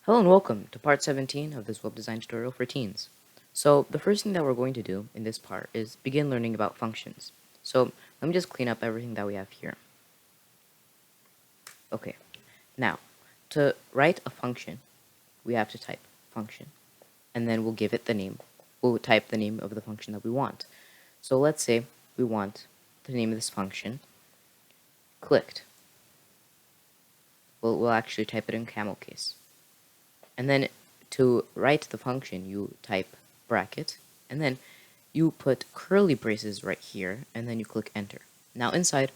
Hello and welcome to part 17 of this web design tutorial for teens. So the first thing that we're going to do in this part is begin learning about functions. So let me just clean up everything that we have here. Okay, now to write a function, we have to type function and then we'll give it the name. We'll type the name of the function that we want. So let's say we want the name of this function clicked. We'll actually type it in camel case. And then to write the function, you type bracket, and then you put curly braces right here, and then you click enter. Now inside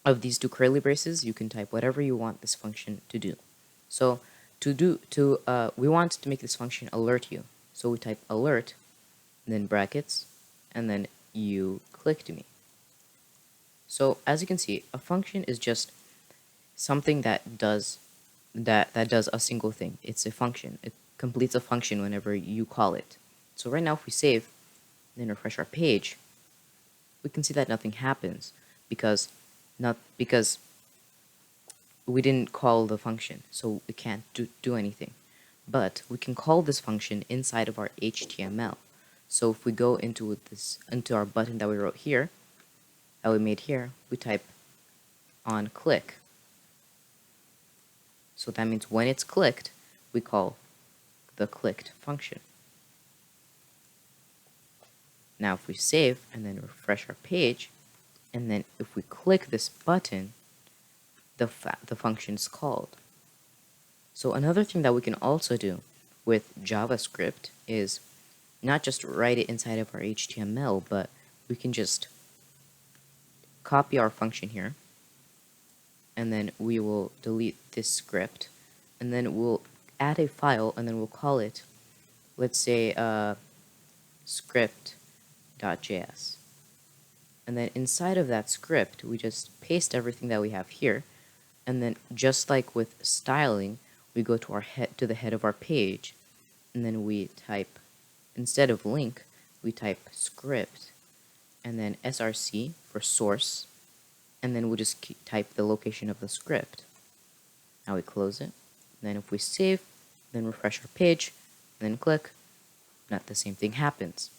of these two curly braces, you can type whatever you want this function to do. So we want to make this function alert you. So we type alert, and then brackets, and then you click to me. So as you can see, a function is just something that does a single thing. It's a function. It completes a function whenever you call it. So right now, if we save, then refresh our page, we can see that nothing happens because we didn't call the function, so we can't do anything. But we can call this function inside of our HTML. So if we go into our button that we wrote here, that we made here, we type on click. So that means when it's clicked, we call the clicked function. Now if we save and then refresh our page, and then if we click this button, the function is called. So another thing that we can also do with JavaScript is not just write it inside of our HTML, but we can just copy our function here, and then we will delete this script, and then we'll add a file, and then we'll call it, let's say, script.js. And then inside of that script, we just paste everything that we have here, and then just like with styling, we go to the head of our page, and then we type, instead of link, we type script, and then src for source, and then we'll just type the location of the script. Now we close it. Then if we save, then refresh our page, and then click, not the same thing happens.